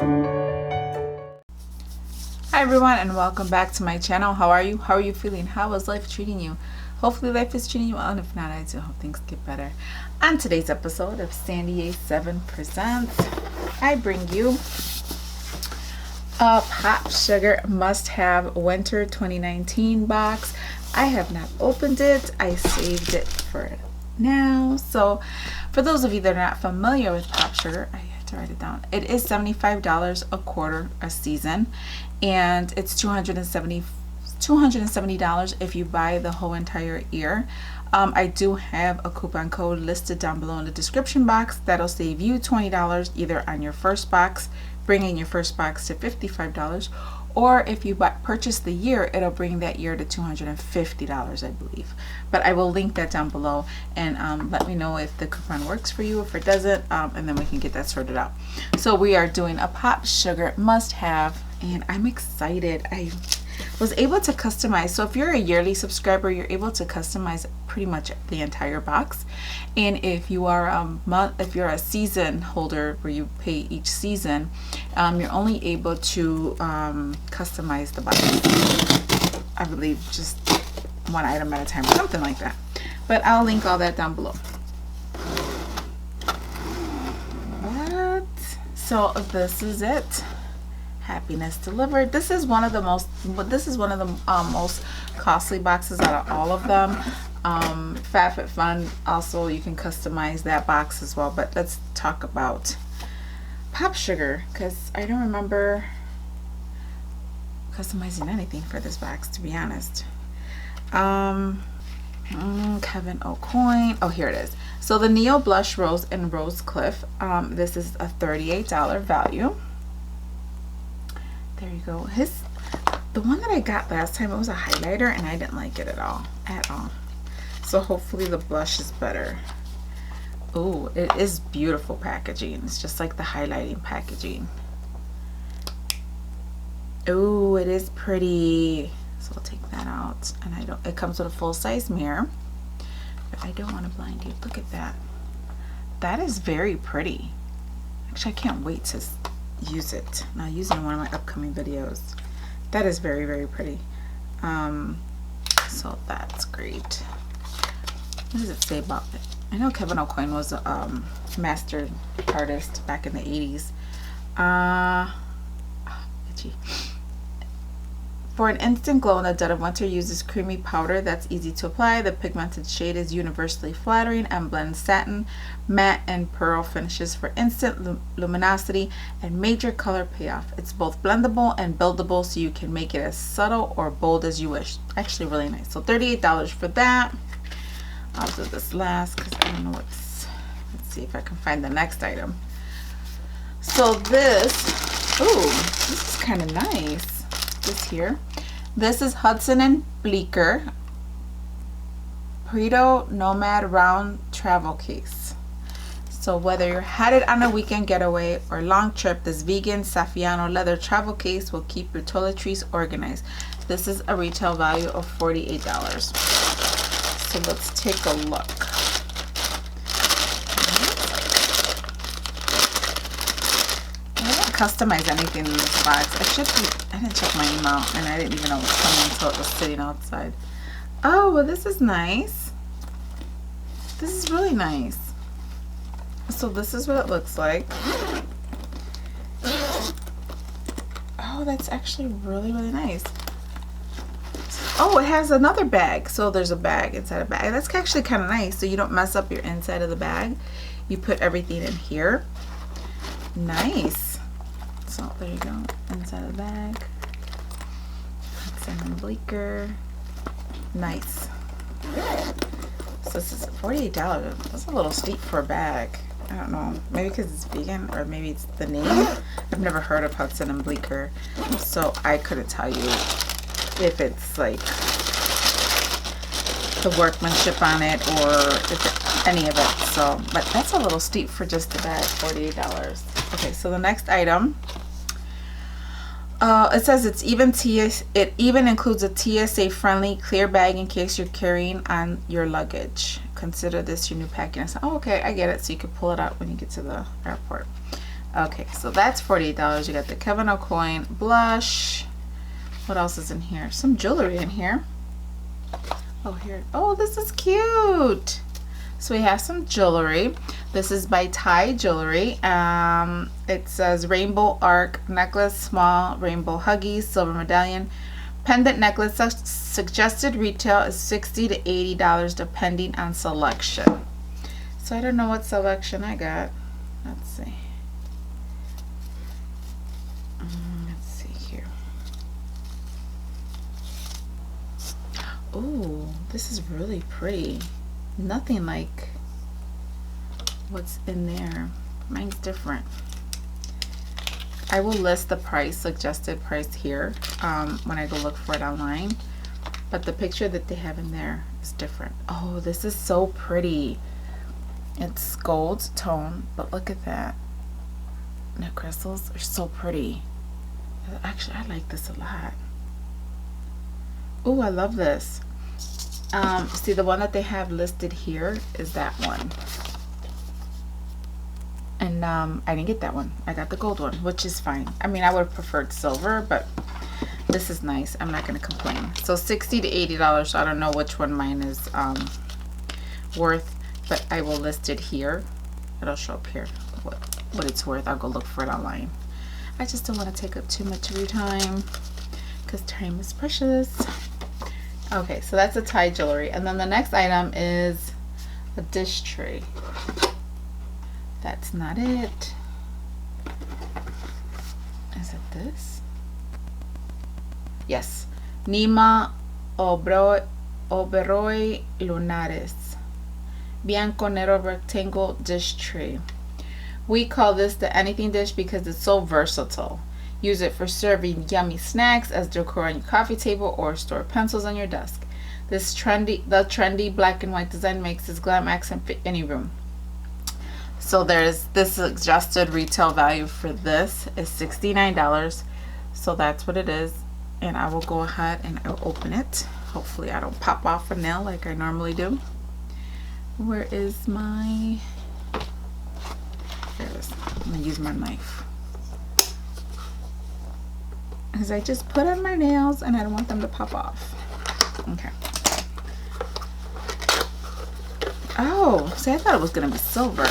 Hi everyone, and welcome back to my channel. How are you? How are you feeling? How is life treating you? Hopefully life is treating you well, and if not, I do hope things get better. On today's episode of Sandy-MMVKBKWU Presents, I bring you a PopSugar must-have winter 2019 box. I have not opened it. I saved it for now. So for those of you that are not familiar with PopSugar, I have to write it down. It is $75 a quarter a season, and it's $270 if you buy the whole entire year. I do have a coupon code listed down below in the description box that'll save you $20 either on your first box, bringing your first box to $55, or if you purchase the year, it'll bring that year to $250, I believe. But I will link that down below, and let me know if the coupon works for you, if it doesn't, and then we can get that sorted out. So we are doing a PopSugar must-have, and I'm excited. I was able to customize. So if you're a yearly subscriber, you're able to customize pretty much the entire box. And if you are if you're a season holder where you pay each season, you're only able to customize the box, I believe, just one item at a time or something like that. But I'll link all that down below. So this is it. Happiness delivered. This is one of the most costly boxes out of all of them. FabFitFun, also you can customize that box as well. But let's talk about PopSugar, because I don't remember customizing anything for this box, to be honest. Kevyn Aucoin. Oh, here it is. So the Neo Blush Rose and Rose Cliff. This is a $38 value. There you go. The one that I got last time, it was a highlighter, and I didn't like it at all. So hopefully the blush is better. Oh, it is beautiful packaging. It's just like the highlighting packaging. Oh, it is pretty. So I'll take that out, and it comes with a full-size mirror, but I don't want to blind you. Look at that. That is very pretty. Actually, I can't wait to use it. Now, using one of my upcoming videos. That is very, very pretty. So that's great. What does it say about it? I know Kevyn Aucoin was a master artist back in the 80s. Itchy. For an instant glow in the dead of winter, use this creamy powder that's easy to apply. The pigmented shade is universally flattering and blends satin, matte, and pearl finishes for instant luminosity and major color payoff. It's both blendable and buildable, so you can make it as subtle or bold as you wish. Actually, really nice. So $38 for that. I'll do this last because I don't know what's. Let's see if I can find the next item. So this, ooh, this is kind of nice. This here. This is Hudson and Bleecker Preto Nomad Round Travel Case. So whether you're headed on a weekend getaway or long trip, this vegan Saffiano leather travel case will keep your toiletries organized. This is a retail value of $48. So let's take a look. Customize anything in this box. I didn't check my email, and I didn't even know it was coming until it was sitting outside. Oh, well, this is nice. This is really nice. So this is what it looks like. Oh, that's actually really, really nice. Oh, it has another bag. So there's a bag inside a bag. That's actually kind of nice, so you don't mess up your inside of the bag. You put everything in here. Nice. So there you go, inside of the bag. Hudson and Bleecker. Nice. So this is $48. That's a little steep for a bag. I don't know. Maybe because it's vegan, or maybe it's the name. I've never heard of Hudson and Bleecker, so I couldn't tell you if it's like the workmanship on it or if any of it. So, but that's a little steep for just a bag, $48. Okay, so the next item. It says it even includes a TSA friendly clear bag in case you're carrying on your luggage. Consider this your new packing. I said, oh, okay, I get it. So you can pull it out when you get to the airport. Okay, so that's $48. You got the Kevyn Aucoin blush. What else is in here? Some jewelry in here. Oh, here. Oh, this is cute. So we have some jewelry. This is by Thai Jewelry. It says rainbow arc necklace, small rainbow huggies, silver medallion, pendant necklace. Suggested retail is $60 to $80 depending on selection. So I don't know what selection I got. Let's see. Let's see here. Oh, this is really pretty. Nothing like what's in there. Mine's different. I will list the price, suggested price here when I go look for it online. But the picture that they have in there is different. Oh, this is so pretty. It's gold tone, but look at that. The crystals are so pretty. Actually, I like this a lot. Oh, I love this. See, the one that they have listed here is that one. And I didn't get that one. I got the gold one, which is fine. I mean, I would have preferred silver, but this is nice. I'm not going to complain. So $60 to $80. So I don't know which one mine is worth, but I will list it here. It'll show up here what it's worth. I'll go look for it online. I just don't want to take up too much of your time because time is precious. Okay, so that's a Thai Jewelry. And then the next item is a dish tray. That's not it. Is it this? Yes. Nima Oberoi Lunares. Bianco Nero Rectangle Dish Tray. We call this the anything dish because it's so versatile. Use it for serving yummy snacks as decor on your coffee table or store pencils on your desk. The trendy black and white design makes this glam accent fit any room. So there's this suggested retail value for this is $69. So that's what it is. And I will go ahead and I'll open it. Hopefully I don't pop off a nail like I normally do. Where is my... There it is. I'm going to use my knife. Because I just put on my nails and I don't want them to pop off. Okay. Oh, see, I thought it was going to be silver.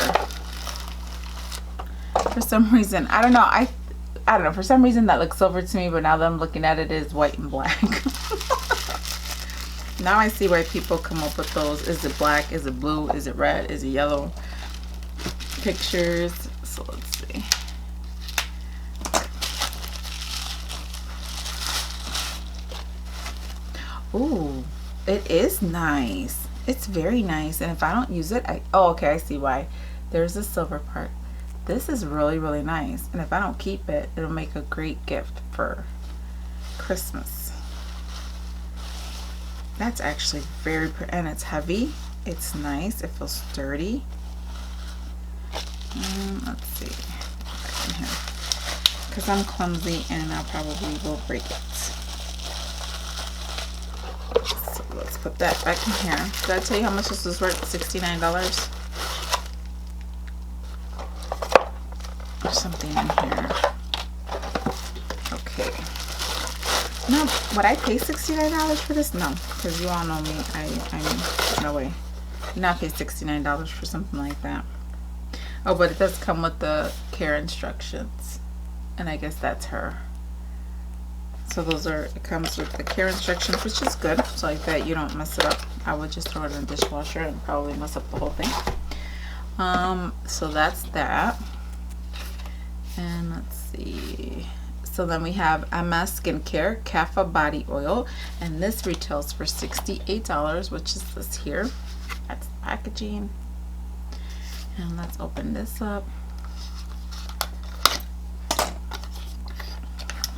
For some reason, I don't know. I don't know. For some reason that looks silver to me, but now that I'm looking at it, it is white and black. Now I see why people come up with those. Is it black? Is it blue? Is it red? Is it yellow? Pictures. So let's see. Ooh, it is nice. It's very nice. And if I don't use it, oh, okay, I see why. There's the silver part. This is really, really nice. And if I don't keep it, it'll make a great gift for Christmas. That's actually very pretty. And it's heavy. It's nice. It feels sturdy. Let's see. Because I'm clumsy and I probably will break it. So let's put that back in here. Did I tell you how much this was worth? $69? There's something in here. Okay. No, would I pay $69 for this? No, because you all know me. I'm no way. Not pay $69 for something like that. Oh, but it does come with the care instructions, and I guess that's her. So those are, it comes with the care instructions, which is good. So like that you don't mess it up. I would just throw it in the dishwasher and probably mess up the whole thing. So that's that. And let's see. So then we have MS Skincare Kapha Body Oil, and this retails for $68, which is this here. That's the packaging. And let's open this up.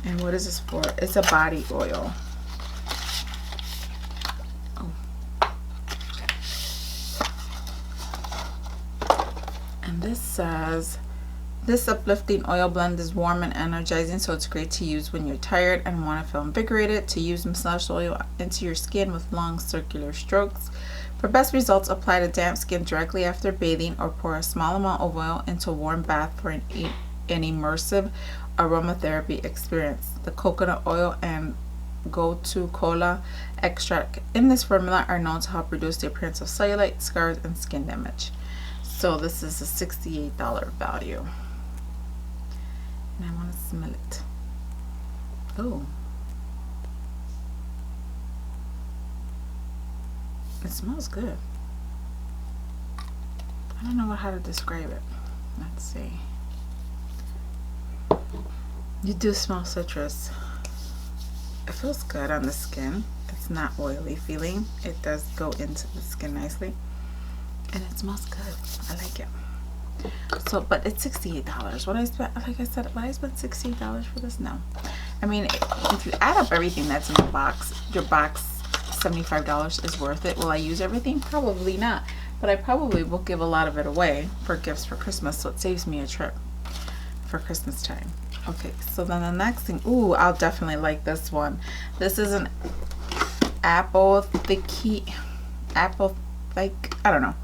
And what is this for? It's a body oil. Oh. And this says, this uplifting oil blend is warm and energizing, so it's great to use when you're tired and want to feel invigorated. To use massage oil into your skin with long circular strokes. For best results, apply to damp skin directly after bathing or pour a small amount of oil into a warm bath for an an immersive aromatherapy experience. The coconut oil and gotu kola extract in this formula are known to help reduce the appearance of cellulite, scars, and skin damage. So this is a $68 value. And I want to smell it. Oh. It smells good. I don't know how to describe it. Let's see. You do smell citrus. It feels good on the skin. It's not oily feeling. It does go into the skin nicely. And it smells good. I like it. So, but it's $68. What I spent, like I said, would I spend $68 for this? No. I mean, if you add up everything that's in the box, your box, $75 is worth it. Will I use everything? Probably not. But I probably will give a lot of it away for gifts for Christmas, so it saves me a trip for Christmas time. Okay, so then the next thing, ooh, I'll definitely like this one. This is an apple, I don't know,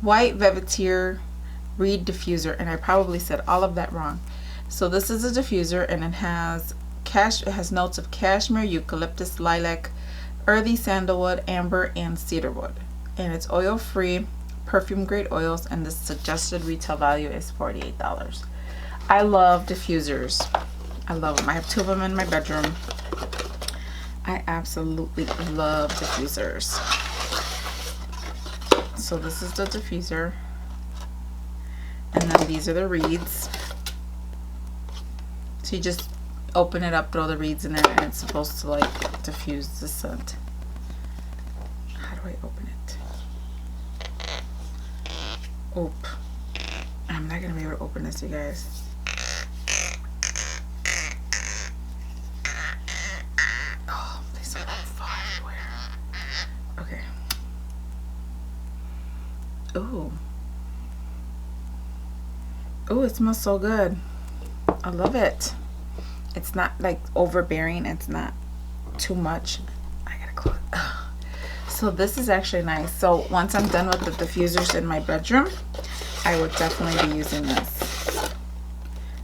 white velvetier reed diffuser, and I probably said all of that wrong. So this is a diffuser, and it has notes of cashmere, eucalyptus, lilac, earthy sandalwood, amber, and cedarwood. And it's oil free, perfume grade oils, and the suggested retail value is $48. I love diffusers. I love them. I have 2 of them in my bedroom. I absolutely love diffusers. So this is the diffuser. And then these are the reeds. So you just open it up, throw the reeds in there, and it's supposed to like diffuse the scent. How do I open it? Oop. I'm not gonna be able to open this, you guys. Oh, they sort of fall everywhere. Okay. Ooh. Ooh, it smells so good. I love it. It's not like overbearing. It's not too much. I gotta close. So this is actually nice. So once I'm done with the diffusers in my bedroom, I would definitely be using this.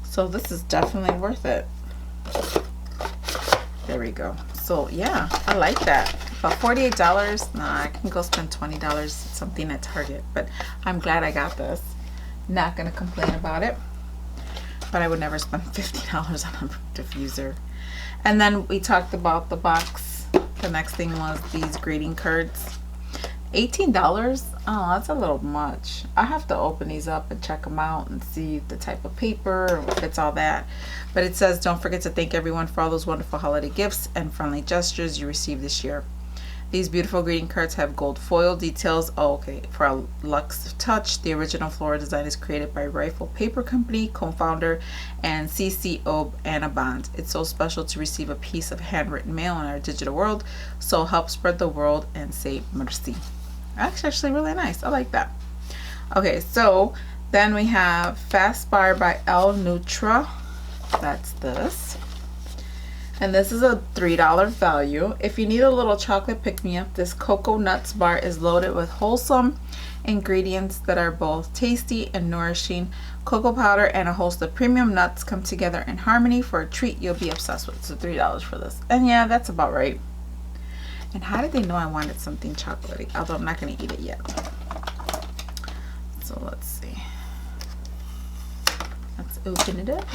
So this is definitely worth it. There we go. So yeah, I like that. But $48, nah, I can go spend $20 something at Target. But I'm glad I got this. Not gonna complain about it. But I would never spend $50 on a diffuser. And then we talked about the box. The next thing was these greeting cards. $18? Oh, that's a little much. I have to open these up and check them out and see the type of paper, if it's all that. But it says, don't forget to thank everyone for all those wonderful holiday gifts and friendly gestures you received this year. These beautiful greeting cards have gold foil details. Oh, okay. For a luxe touch, the original floral design is created by Rifle Paper Company co-founder and CCO Anna Bond. It's so special to receive a piece of handwritten mail in our digital world. So help spread the world and say merci. That's actually really nice. I like that. Okay, so then we have Fast Bar by El Nutra. That's this. And this is a $3 value. If you need a little chocolate pick-me-up, this Cocoa Nuts bar is loaded with wholesome ingredients that are both tasty and nourishing. Cocoa powder and a host of premium nuts come together in harmony for a treat you'll be obsessed with. So $3 for this. And yeah, that's about right. And how did they know I wanted something chocolatey? Although I'm not going to eat it yet. So let's see. Let's open it up.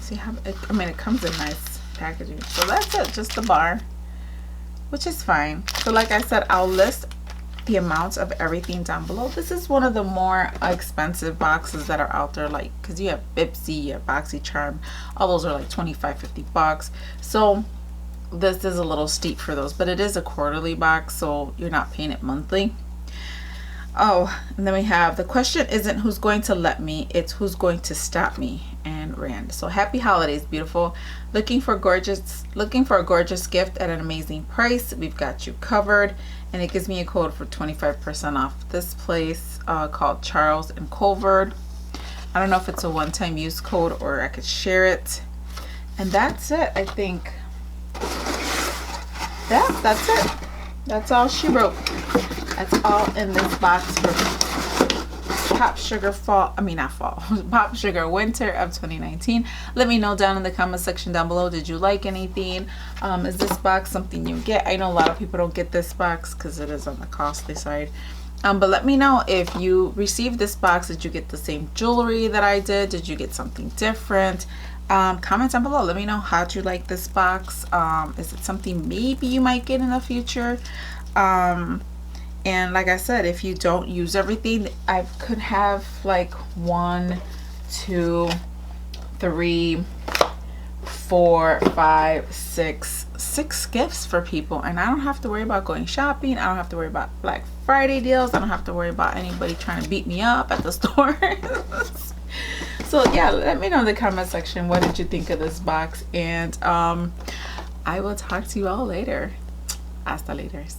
See how it comes in nice packaging. So that's it, just the bar, which is fine. So like I said, I'll list the amounts of everything down below. This is one of the more expensive boxes that are out there, like, because you have Bipsy, you have BoxyCharm, all those are like $25-$50. So this is a little steep for those, but it is a quarterly box, so you're not paying it monthly. Oh, and then we have, the question isn't who's going to let me, it's who's going to stop me, and Rand. So happy holidays, beautiful. Looking for a gorgeous gift at an amazing price? We've got you covered. And it gives me a code for 25% off. This place called Charles and Colvard. I don't know if it's a one-time use code or I could share it. And that's it, I think. Yeah, that's it. That's all she wrote. That's all in this box for me. PopSugar PopSugar Winter of 2019. Let me know down in the comment section down below, did you like anything? Is this box something you get? I know a lot of people don't get this box because it is on the costly side. But let me know if you received this box. Did you get the same jewelry that I did? Did you get something different? Comment down below. Let me know how'd you like this box. Is it something maybe you might get in the future? And like I said, if you don't use everything, I could have like 1, 2, 3, 4, 5, 6 gifts for people, and I don't have to worry about going shopping. I don't have to worry about Black Friday deals. I don't have to worry about anybody trying to beat me up at the store. So yeah, let me know in the comment section, what did you think of this box? And I will talk to you all later. Hasta Laterz.